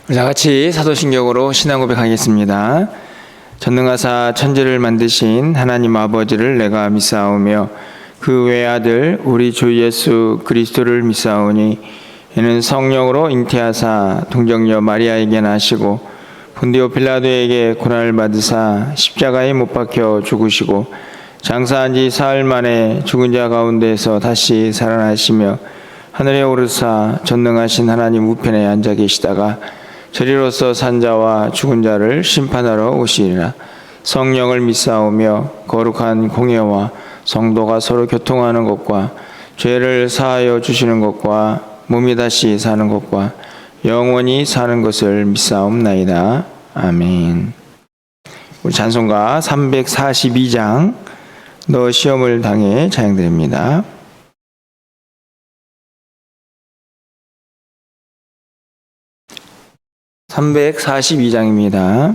우리 다 같이 사도신경으로 신앙 고백하겠습니다. 전능하사 천지를 만드신 하나님 아버지를 내가 믿사오며 그 외아들 우리 주 예수 그리스도를 믿사오니 이는 성령으로 잉태하사 동정녀 마리아에게 나시고 본디오 빌라도에게 고난을 받으사 십자가에 못 박혀 죽으시고 장사한 지 사흘 만에 죽은 자 가운데서 다시 살아나시며 하늘에 오르사 전능하신 하나님 우편에 앉아 계시다가 저리로서 산 자와 죽은 자를 심판하러 오시리라. 성령을 믿사오며 거룩한 공예와 성도가 서로 교통하는 것과 죄를 사하여 주시는 것과 몸이 다시 사는 것과 영원히 사는 것을 믿사옵나이다. 아멘. 우리 찬송가 342장 너 시험을 당해 찬양드립니다. (342장입니다)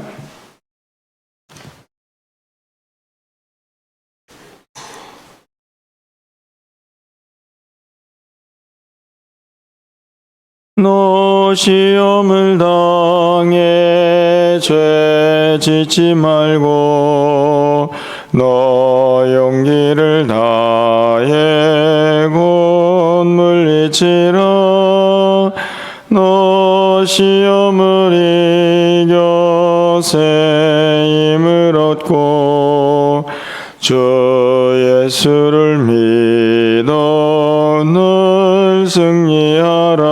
너 시험을 당해 죄 짓지 말고 너 용기를 다해 곧 물리치라. 너 시험을 이겨 새 힘을 얻고 주 예수를 믿어 늘 승리하라.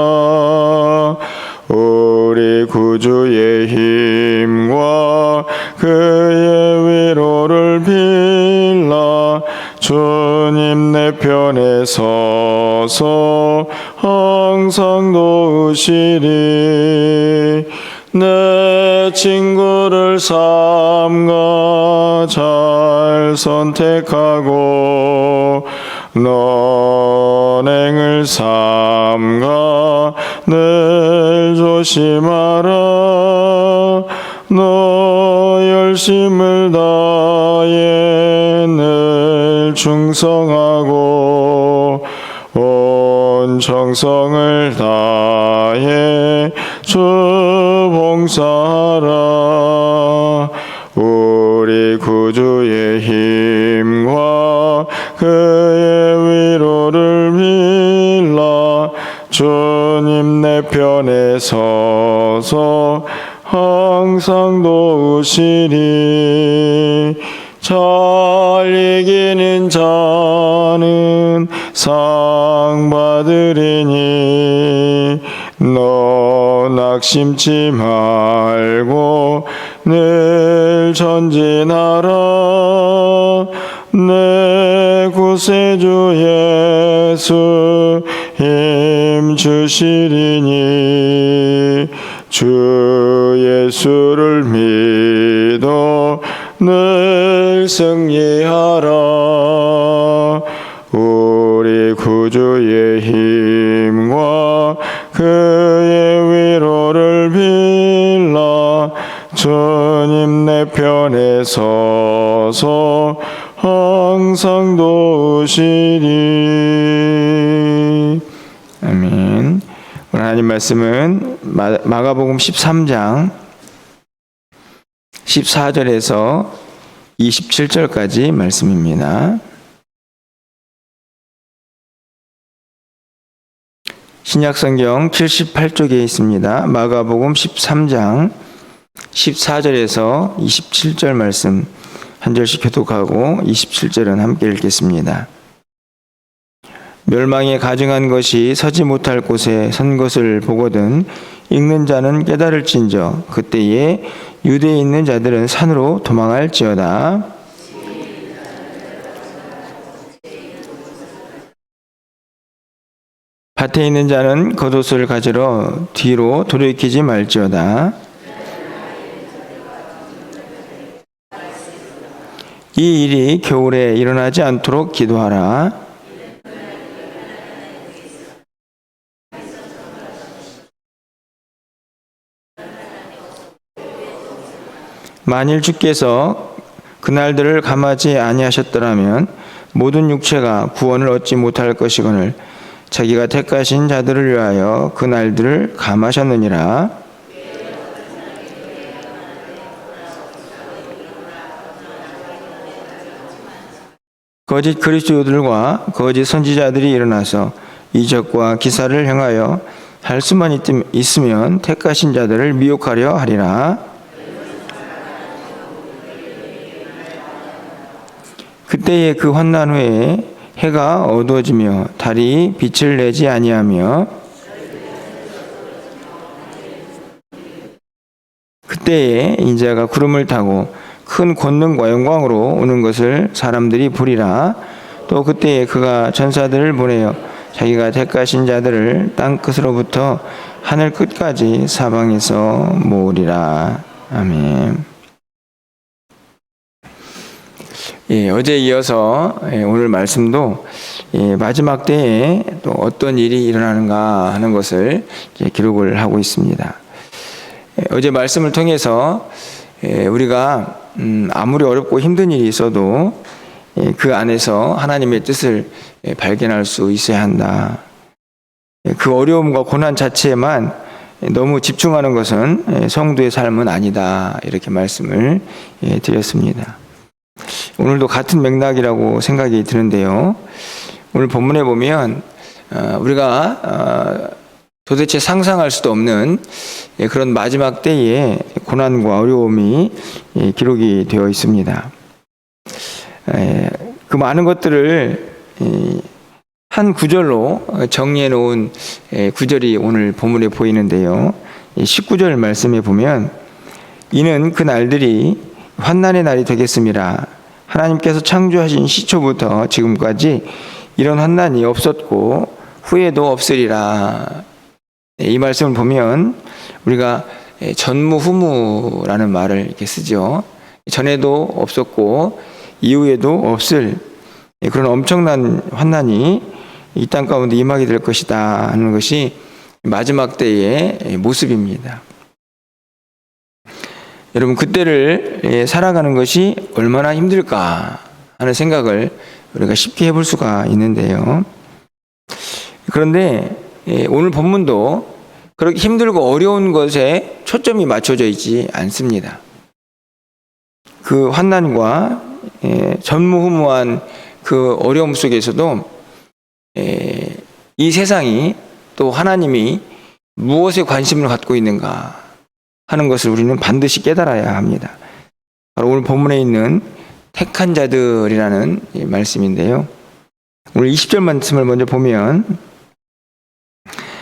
우리 구주의 힘과 그의 위로를 빌라. 주님 내 편에 서서 항상 도우시리. 내 친구를 삼가 잘 선택하고 너행을 삼가 늘 조심하라. 너 열심을 다해 늘 충성하고 온 정성을 다해 주 봉사하라. 우리 구주의 힘과 그의 위로를 빌라. 주님 내 편에 서서 항상 도우시리. 잘 이기는 자는 상 받으리니 너 낙심치 말고 늘 전진하라. 내 구세주 예수 힘 주시리니 주 예수를 믿어 늘 승리하라. 우리 구주의 힘과 그의 위로를 빌라. 주님 내 편에 서서 항상 도우시리. 아멘. 오늘 하나님 말씀은 마가복음 13장 14절에서 27절까지 말씀입니다. 신약성경 78쪽에 있습니다. 마가복음 13장 14절에서 27절 말씀 한 절씩 교독하고 27절은 함께 읽겠습니다. 멸망에 가증한 것이 서지 못할 곳에 선 것을 보거든 읽는 자는 깨달을진저 그때에 유대에 있는 자들은 산으로 도망할지어다. 밭에 있는 자는 겉옷을 가지러 뒤로 돌이키지 말지어다. 이 일이 겨울에 일어나지 않도록 기도하라. 만일 주께서 그날들을 감하지 아니하셨더라면 모든 육체가 구원을 얻지 못할 것이거늘 자기가 택하신 자들을 위하여 그날들을 감하셨느니라. 거짓 그리스도들과 거짓 선지자들이 일어나서 이적과 기사를 행하여 할 수만 있으면 택하신 자들을 미혹하려 하리라. 그때에 그 환난 후에 해가 어두워지며 달이 빛을 내지 아니하며 그때에 인자가 구름을 타고 큰 권능과 영광으로 오는 것을 사람들이 보리라. 또 그때에 그가 전사들을 보내어 자기가 택하신 자들을 땅 끝으로부터 하늘 끝까지 사방에서 모으리라. 아멘. 어제 이어서 오늘 말씀도 마지막 때에 또 어떤 일이 일어나는가 하는 것을 기록을 하고 있습니다. 어제 말씀을 통해서 우리가 아무리 어렵고 힘든 일이 있어도 그 안에서 하나님의 뜻을 발견할 수 있어야 한다. 그 어려움과 고난 자체에만 너무 집중하는 것은 성도의 삶은 아니다. 이렇게 말씀을 드렸습니다. 오늘도 같은 맥락이라고 생각이 드는데요. 오늘 본문에 보면 우리가 도대체 상상할 수도 없는 그런 마지막 때에 고난과 어려움이 기록이 되어 있습니다. 그 많은 것들을 한 구절로 정리해 놓은 구절이 오늘 본문에 보이는데요. 19절 말씀에 보면 이는 그 날들이 환난의 날이 되겠음이라. 하나님께서 창조하신 시초부터 지금까지 이런 환난이 없었고 후에도 없으리라. 이 말씀을 보면 우리가 전무후무라는 말을 이렇게 쓰죠. 전에도 없었고 이후에도 없을 그런 엄청난 환난이 이 땅 가운데 임하게 될 것이다 하는 것이 마지막 때의 모습입니다. 여러분, 그때를 살아가는 것이 얼마나 힘들까 하는 생각을 우리가 쉽게 해볼 수가 있는데요. 그런데 오늘 본문도 그렇게 힘들고 어려운 것에 초점이 맞춰져 있지 않습니다. 그 환난과 전무후무한 그 어려움 속에서도 이 세상이 또 하나님이 무엇에 관심을 갖고 있는가 하는 것을 우리는 반드시 깨달아야 합니다. 바로 오늘 본문에 있는 택한 자들이라는 말씀인데요. 오늘 20절 말씀을 먼저 보면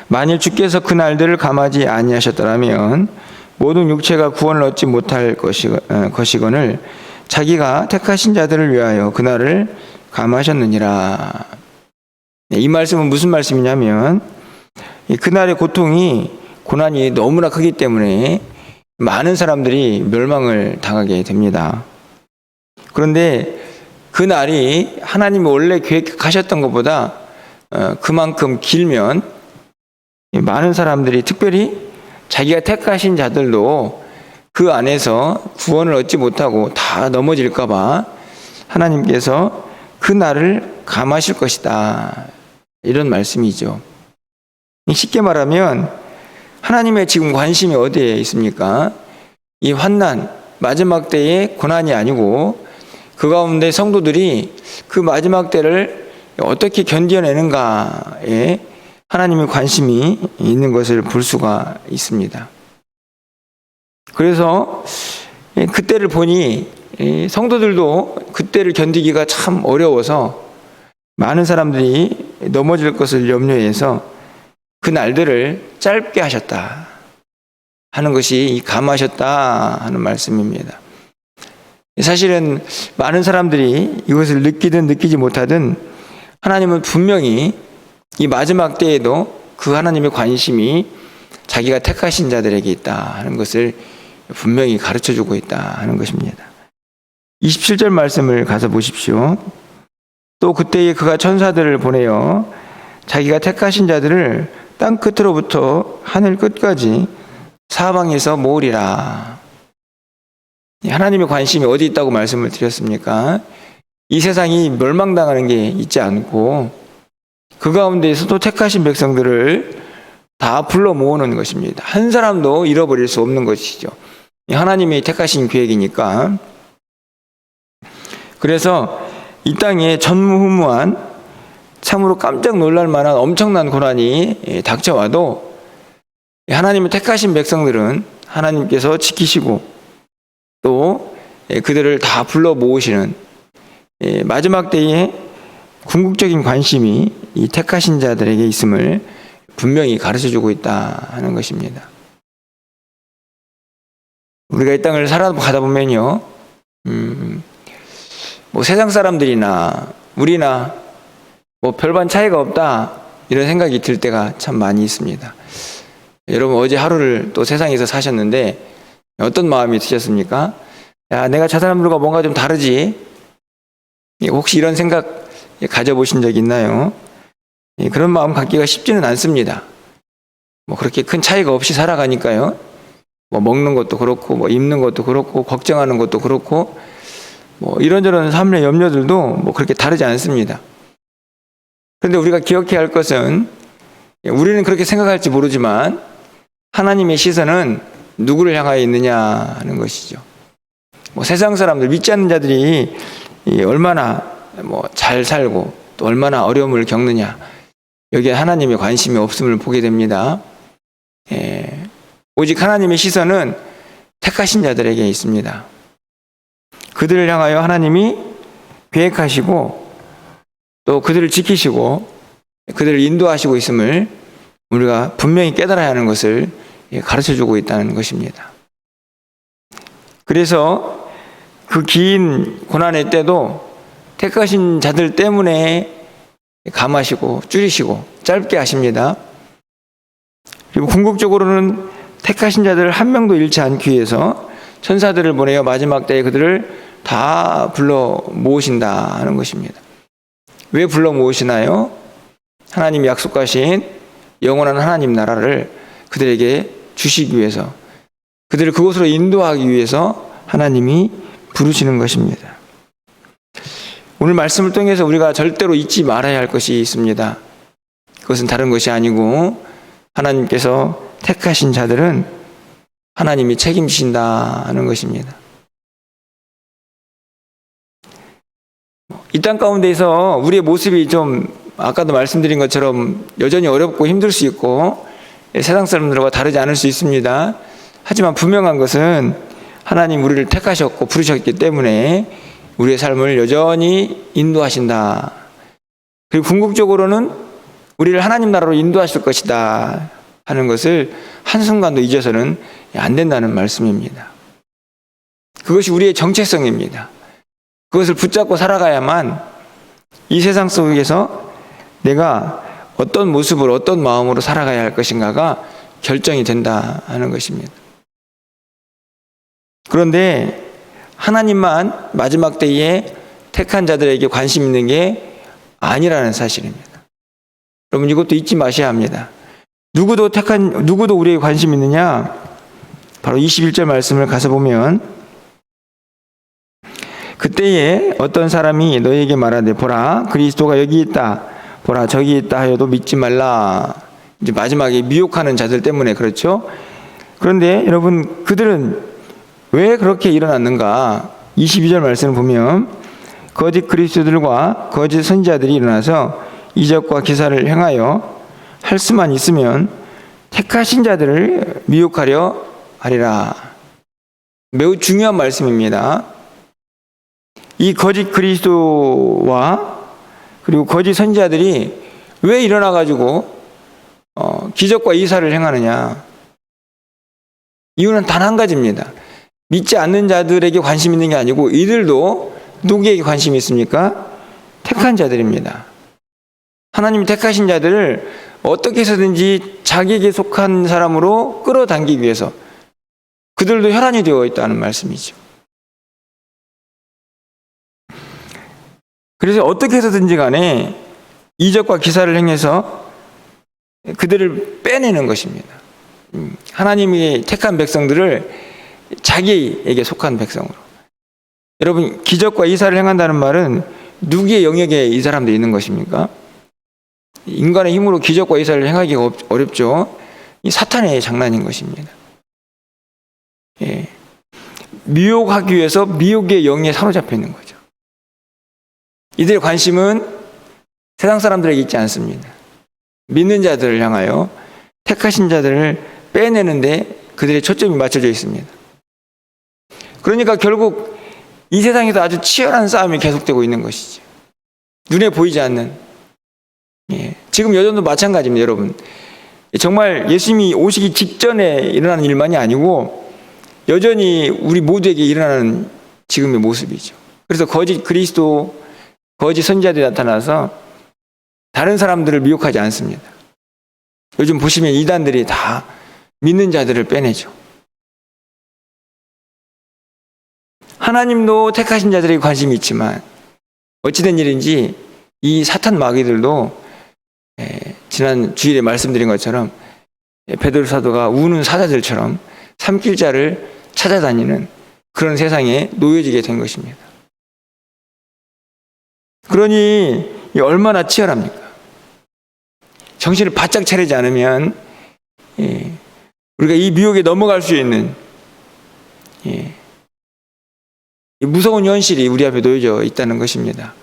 만일 주께서 그 날들을 감하지 아니하셨더라면 모든 육체가 구원을 얻지 못할 것이거늘 자기가 택하신 자들을 위하여 그날을 감하셨느니라. 이 말씀은 무슨 말씀이냐면 그날의 고통이 고난이 너무나 크기 때문에 많은 사람들이 멸망을 당하게 됩니다. 그런데 그 날이 하나님이 원래 계획하셨던 것보다 그만큼 길면 많은 사람들이, 특별히 자기가 택하신 자들도 그 안에서 구원을 얻지 못하고 다 넘어질까 봐 하나님께서 그 날을 감하실 것이다. 이런 말씀이죠. 쉽게 말하면 하나님의 지금 관심이 어디에 있습니까? 이 환난, 마지막 때의 고난이 아니고 그 가운데 성도들이 그 마지막 때를 어떻게 견뎌내는가에 하나님의 관심이 있는 것을 볼 수가 있습니다. 그래서 그때를 보니 성도들도 그때를 견디기가 참 어려워서 많은 사람들이 넘어질 것을 염려해서 그 날들을 짧게 하셨다 하는 것이 감하셨다 하는 말씀입니다. 사실은 많은 사람들이 이것을 느끼든 느끼지 못하든 하나님은 분명히 이 마지막 때에도 그 하나님의 관심이 자기가 택하신 자들에게 있다 하는 것을 분명히 가르쳐주고 있다 하는 것입니다. 27절 말씀을 가서 보십시오. 또 그때에 그가 천사들을 보내어 자기가 택하신 자들을 땅 끝으로부터 하늘 끝까지 사방에서 모으리라. 하나님의 관심이 어디 있다고 말씀을 드렸습니까? 이 세상이 멸망당하는 게 있지 않고 그 가운데에서도 택하신 백성들을 다 불러 모으는 것입니다. 한 사람도 잃어버릴 수 없는 것이죠. 하나님이 택하신 계획이니까. 그래서 이 땅에 전무후무한 참으로 깜짝 놀랄 만한 엄청난 고난이 닥쳐와도 하나님의 택하신 백성들은 하나님께서 지키시고 또 그들을 다 불러 모으시는 마지막 때에 궁극적인 관심이 이 택하신 자들에게 있음을 분명히 가르쳐주고 있다 하는 것입니다. 우리가 이 땅을 살아가다 보면요, 뭐 세상 사람들이나 우리나 뭐 별반 차이가 없다 이런 생각이 들 때가 참 많이 있습니다. 여러분 어제 하루를 또 세상에서 사셨는데 어떤 마음이 드셨습니까? 야, 내가 저 사람들과 뭔가 좀 다르지? 혹시 이런 생각 가져보신 적 있나요? 그런 마음 갖기가 쉽지는 않습니다. 뭐 그렇게 큰 차이가 없이 살아가니까요. 뭐 먹는 것도 그렇고 뭐 입는 것도 그렇고 걱정하는 것도 그렇고 뭐 이런저런 삶의 염려들도 뭐 그렇게 다르지 않습니다. 그런데 우리가 기억해야 할 것은 우리는 그렇게 생각할지 모르지만 하나님의 시선은 누구를 향하여 있느냐 하는 것이죠. 뭐 세상 사람들, 믿지 않는 자들이 얼마나 뭐 잘 살고 또 얼마나 어려움을 겪느냐, 여기에 하나님의 관심이 없음을 보게 됩니다. 오직 하나님의 시선은 택하신 자들에게 있습니다. 그들을 향하여 하나님이 계획하시고 또 그들을 지키시고 그들을 인도하시고 있음을 우리가 분명히 깨달아야 하는 것을 가르쳐주고 있다는 것입니다. 그래서 그 긴 고난의 때도 택하신 자들 때문에 감하시고 줄이시고 짧게 하십니다. 그리고 궁극적으로는 택하신 자들 한 명도 잃지 않기 위해서 천사들을 보내어 마지막 때에 그들을 다 불러 모으신다 하는 것입니다. 왜 불러 모으시나요? 하나님이 약속하신 영원한 하나님 나라를 그들에게 주시기 위해서, 그들을 그곳으로 인도하기 위해서 하나님이 부르시는 것입니다. 오늘 말씀을 통해서 우리가 절대로 잊지 말아야 할 것이 있습니다. 그것은 다른 것이 아니고 하나님께서 택하신 자들은 하나님이 책임지신다 하는 것입니다. 이 땅 가운데서 우리의 모습이 좀 아까도 말씀드린 것처럼 여전히 어렵고 힘들 수 있고 세상 사람들과 다르지 않을 수 있습니다. 하지만 분명한 것은 하나님 우리를 택하셨고 부르셨기 때문에 우리의 삶을 여전히 인도하신다. 그리고 궁극적으로는 우리를 하나님 나라로 인도하실 것이다 하는 것을 한순간도 잊어서는 안 된다는 말씀입니다. 그것이 우리의 정체성입니다. 그것을 붙잡고 살아가야만 이 세상 속에서 내가 어떤 모습으로 어떤 마음으로 살아가야 할 것인가가 결정이 된다 하는 것입니다. 그런데 하나님만 마지막 때에 택한 자들에게 관심 있는 게 아니라는 사실입니다. 여러분 이것도 잊지 마셔야 합니다. 누구도 우리에게 관심 있느냐? 바로 21절 말씀을 가서 보면 그때에 어떤 사람이 너희에게 말하되 보라 그리스도가 여기 있다 보라 저기 있다 하여도 믿지 말라. 이제 마지막에 미혹하는 자들 때문에 그렇죠. 그런데 여러분 그들은 왜 그렇게 일어났는가? 22절 말씀을 보면 거짓 그리스도들과 거짓 선지자들이 일어나서 이적과 기사를 행하여 할 수만 있으면 택하신 자들을 미혹하려 하리라. 매우 중요한 말씀입니다. 이 거짓 그리스도와 그리고 거짓 선지자들이 왜 일어나가지고 기적과 이사를 행하느냐? 이유는 단 한 가지입니다. 믿지 않는 자들에게 관심 있는 게 아니고 이들도 누구에게 관심이 있습니까? 택한 자들입니다. 하나님이 택하신 자들을 어떻게 해서든지 자기에게 속한 사람으로 끌어당기기 위해서 그들도 혈안이 되어 있다는 말씀이죠. 그래서 어떻게 해서든지 간에 이적과 기사를 행해서 그들을 빼내는 것입니다. 하나님이 택한 백성들을 자기에게 속한 백성으로. 여러분 기적과 이사를 행한다는 말은 누구의 영역에 이 사람들이 있는 것입니까? 인간의 힘으로 기적과 이사를 행하기가 어렵죠. 이 사탄의 장난인 것입니다. 미혹하기 위해서 미혹의 영에 사로잡혀 있는 거죠. 이들의 관심은 세상 사람들에게 있지 않습니다. 믿는 자들을 향하여 택하신 자들을 빼내는데 그들의 초점이 맞춰져 있습니다. 그러니까 결국 이 세상에도 아주 치열한 싸움이 계속되고 있는 것이죠. 눈에 보이지 않는. 지금 여전도 마찬가지입니다, 여러분. 정말 예수님이 오시기 직전에 일어나는 일만이 아니고 여전히 우리 모두에게 일어나는 지금의 모습이죠. 그래서 거짓 그리스도, 거짓 선지자들이 나타나서 다른 사람들을 미혹하지 않습니다. 요즘 보시면 이단들이 다 믿는 자들을 빼내죠. 하나님도 택하신 자들에게 관심이 있지만 어찌된 일인지 이 사탄 마귀들도 지난 주일에 말씀드린 것처럼 베드로 사도가 우는 사자들처럼 삼킬 자를 찾아다니는 그런 세상에 놓여지게 된 것입니다. 그러니 얼마나 치열합니까? 정신을 바짝 차리지 않으면 우리가 이 미혹에 넘어갈 수 있는 무서운 현실이 우리 앞에 놓여져 있다는 것입니다.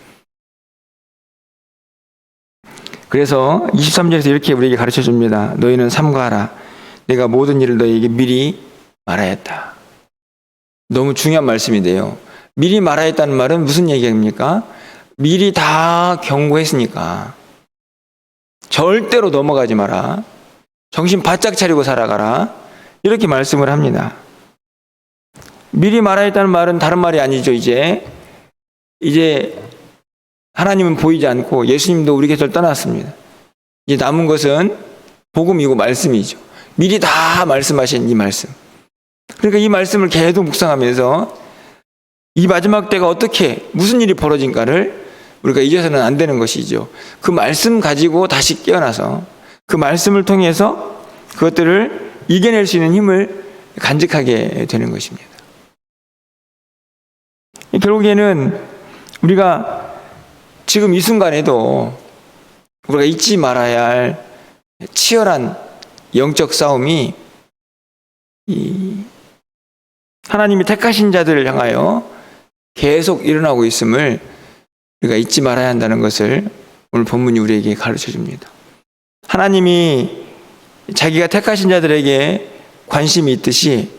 그래서 23절에서 이렇게 우리에게 가르쳐 줍니다. 너희는 삼가하라. 내가 모든 일을 너희에게 미리 말하였다. 너무 중요한 말씀인데요. 미리 말하였다는 말은 무슨 얘기입니까? 미리 다 경고했으니까 절대로 넘어가지 마라. 정신 바짝 차리고 살아가라. 이렇게 말씀을 합니다. 미리 말하였다는 말은 다른 말이 아니죠. 이제 하나님은 보이지 않고 예수님도 우리 곁을 떠났습니다. 이제 남은 것은 복음이고 말씀이죠. 미리 다 말씀하신 이 말씀. 그러니까 이 말씀을 계속 묵상하면서 이 마지막 때가 어떻게 무슨 일이 벌어진가를 우리가 잊어서는 안 되는 것이죠. 그 말씀 가지고 다시 깨어나서 그 말씀을 통해서 그것들을 이겨낼 수 있는 힘을 간직하게 되는 것입니다. 결국에는 우리가 지금 이 순간에도 우리가 잊지 말아야 할 치열한 영적 싸움이 하나님이 택하신 자들을 향하여 계속 일어나고 있음을 우리가 잊지 말아야 한다는 것을 오늘 본문이 우리에게 가르쳐 줍니다. 하나님이 자기가 택하신 자들에게 관심이 있듯이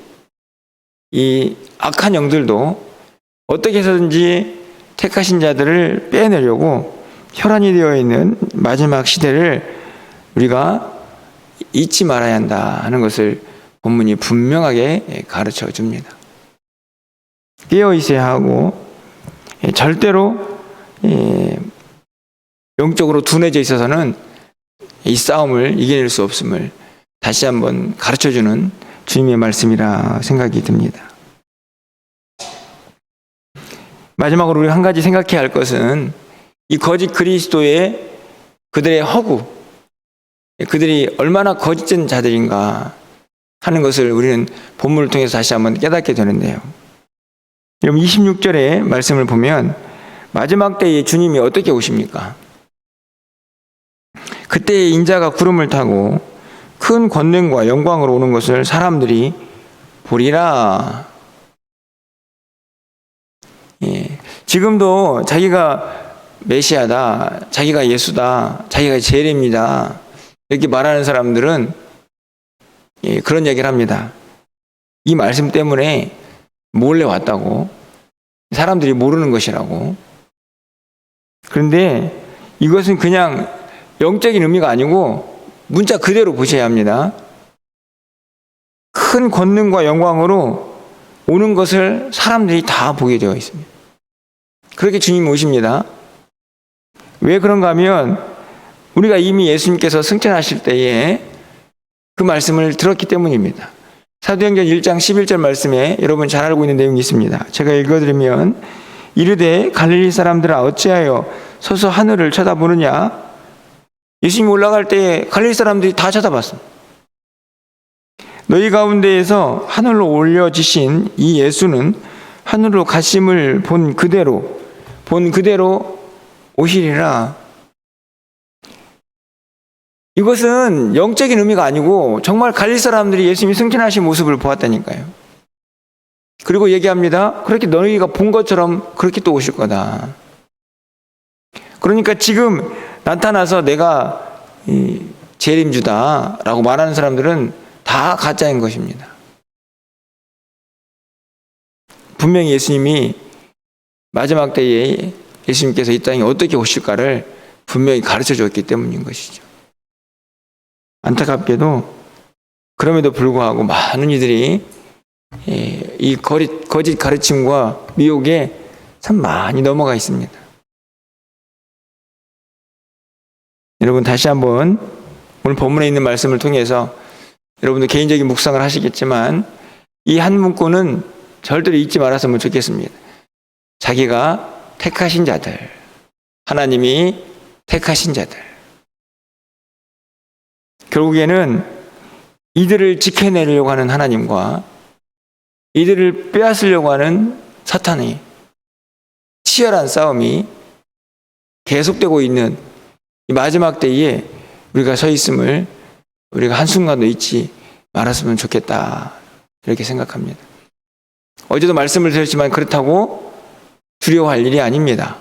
이 악한 영들도 어떻게 해서든지 택하신 자들을 빼내려고 혈안이 되어 있는 마지막 시대를 우리가 잊지 말아야 한다 하는 것을 본문이 분명하게 가르쳐 줍니다. 깨어 있어야 하고 절대로 영적으로 둔해져 있어서는 이 싸움을 이겨낼 수 없음을 다시 한번 가르쳐주는 주님의 말씀이라 생각이 듭니다. 마지막으로 우리 한 가지 생각해야 할 것은 이 거짓 그리스도의 그들의 허구, 그들이 얼마나 거짓된 자들인가 하는 것을 우리는 본문을 통해서 다시 한번 깨닫게 되는데요. 여러분 26절의 말씀을 보면 마지막 때에 주님이 어떻게 오십니까? 그때 인자가 구름을 타고 큰 권능과 영광으로 오는 것을 사람들이 보리라. 지금도 자기가 메시아다, 자기가 예수다, 자기가 재림이다 이렇게 말하는 사람들은 그런 얘기를 합니다. 이 말씀 때문에 몰래 왔다고, 사람들이 모르는 것이라고. 그런데 이것은 그냥 영적인 의미가 아니고 문자 그대로 보셔야 합니다. 큰 권능과 영광으로 오는 것을 사람들이 다 보게 되어 있습니다. 그렇게 주님이 오십니다. 왜 그런가 하면 우리가 이미 예수님께서 승천하실 때에 그 말씀을 들었기 때문입니다. 사도행전 1장 11절 말씀에 여러분 잘 알고 있는 내용이 있습니다. 제가 읽어드리면 이르되 갈릴리 사람들아 어찌하여 서서 하늘을 쳐다보느냐. 예수님이 올라갈 때 갈릴리 사람들이 다 쳐다봤습니다. 너희 가운데에서 하늘로 올려지신 이 예수는 하늘로 가심을 본 그대로 오시리라. 이것은 영적인 의미가 아니고 정말 갈릴리 사람들이 예수님이 승천하신 모습을 보았다니까요. 그리고 얘기합니다. 그렇게 너희가 본 것처럼 그렇게 또 오실 거다. 그러니까 지금 나타나서 내가 재림주다라고 말하는 사람들은 다 가짜인 것입니다. 분명히 예수님이 마지막 때에 예수님께서 이 땅에 어떻게 오실까를 분명히 가르쳐 줬기 때문인 것이죠. 안타깝게도 그럼에도 불구하고 많은 이들이 이 거짓 가르침과 미혹에 참 많이 넘어가 있습니다. 여러분 다시 한번 오늘 본문에 있는 말씀을 통해서 여러분도 개인적인 묵상을 하시겠지만 이 한 문구는 절대로 잊지 말았으면 좋겠습니다. 자기가 택하신 자들, 하나님이 택하신 자들. 결국에는 이들을 지켜내려고 하는 하나님과 이들을 빼앗으려고 하는 사탄의 치열한 싸움이 계속되고 있는 이 마지막 때에 우리가 서 있음을 우리가 한순간도 잊지 말았으면 좋겠다, 이렇게 생각합니다. 어제도 말씀을 드렸지만 그렇다고 두려워할 일이 아닙니다.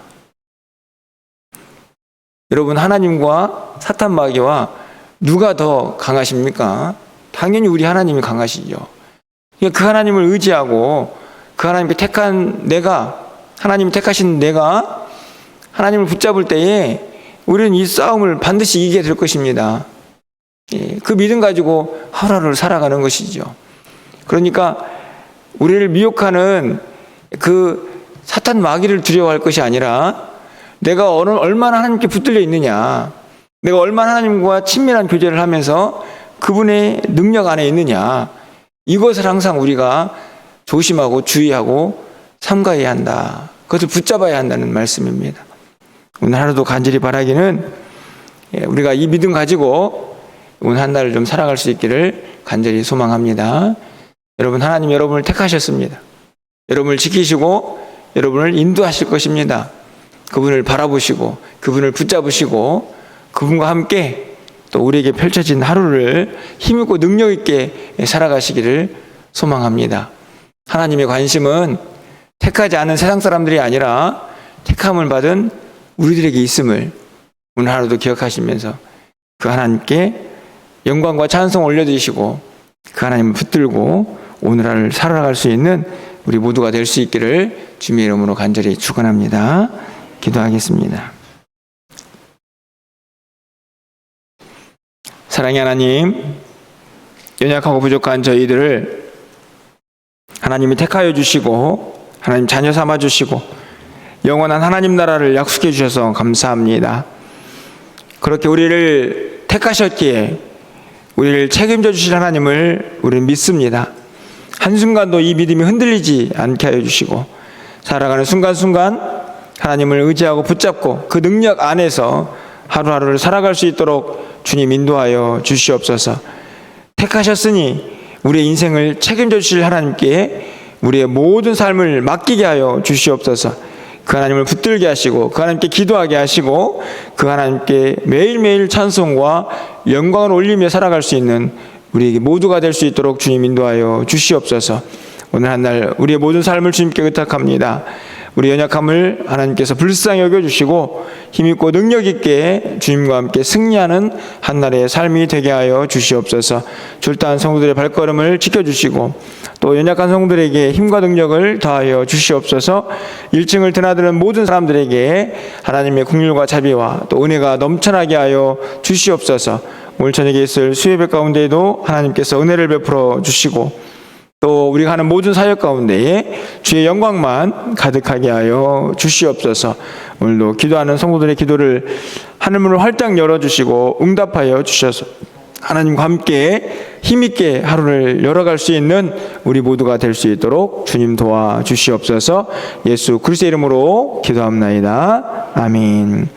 여러분, 하나님과 사탄 마귀와 누가 더 강하십니까? 당연히 우리 하나님이 강하시죠. 그 하나님을 의지하고 그 하나님께 택한 내가, 하나님이 택하신 내가 하나님을 붙잡을 때에 우리는 이 싸움을 반드시 이기게 될 것입니다. 그 믿음 가지고 하루하루를 살아가는 것이죠. 그러니까 우리를 미혹하는 그 사탄 마귀를 두려워할 것이 아니라 내가 얼마나 하나님께 붙들려 있느냐, 내가 얼마나 하나님과 친밀한 교제를 하면서 그분의 능력 안에 있느냐, 이것을 항상 우리가 조심하고 주의하고 삼가해야 한다. 그것을 붙잡아야 한다는 말씀입니다. 오늘 하루도 간절히 바라기는 우리가 이 믿음 가지고 오늘 한 달을 좀 살아갈 수 있기를 간절히 소망합니다. 여러분, 하나님 여러분을 택하셨습니다. 여러분을 지키시고 여러분을 인도하실 것입니다. 그분을 바라보시고 그분을 붙잡으시고 그분과 함께 또 우리에게 펼쳐진 하루를 힘있고 능력 있게 살아가시기를 소망합니다. 하나님의 관심은 택하지 않은 세상 사람들이 아니라 택함을 받은 우리들에게 있음을 오늘 하루도 기억하시면서 그 하나님께 영광과 찬송 올려드리시고 그 하나님을 붙들고 오늘 하루를 살아갈 수 있는 우리 모두가 될 수 있기를 주님의 이름으로 간절히 축원합니다. 기도하겠습니다. 사랑의 하나님, 연약하고 부족한 저희들을 하나님이 택하여 주시고 하나님 자녀 삼아 주시고 영원한 하나님 나라를 약속해 주셔서 감사합니다. 그렇게 우리를 택하셨기에 우리를 책임져 주실 하나님을 우리는 믿습니다. 한순간도 이 믿음이 흔들리지 않게 하여 주시고 살아가는 순간순간 하나님을 의지하고 붙잡고 그 능력 안에서 하루하루를 살아갈 수 있도록 주님 인도하여 주시옵소서. 택하셨으니 우리의 인생을 책임져 주실 하나님께 우리의 모든 삶을 맡기게 하여 주시옵소서. 그 하나님을 붙들게 하시고 그 하나님께 기도하게 하시고 그 하나님께 매일매일 찬송과 영광을 올리며 살아갈 수 있는 우리에게 모두가 될 수 있도록 주님 인도하여 주시옵소서. 오늘 한 날 우리의 모든 삶을 주님께 의탁합니다. 우리 연약함을 하나님께서 불쌍히 여겨주시고 힘있고 능력있게 주님과 함께 승리하는 한날의 삶이 되게 하여 주시옵소서. 출타한 성도들의 발걸음을 지켜주시고 또 연약한 성도들에게 힘과 능력을 더하여 주시옵소서. 1층을 드나드는 모든 사람들에게 하나님의 긍휼과 자비와 또 은혜가 넘쳐나게 하여 주시옵소서. 오늘 저녁에 있을 수요예배 가운데에도 하나님께서 은혜를 베풀어 주시고 또 우리가 하는 모든 사역 가운데에 주의 영광만 가득하게 하여 주시옵소서. 오늘도 기도하는 성도들의 기도를 하늘문을 활짝 열어주시고 응답하여 주셔서 하나님과 함께 힘있게 하루를 열어갈 수 있는 우리 모두가 될 수 있도록 주님 도와주시옵소서. 예수 그리스도의 이름으로 기도합나이다. 아멘.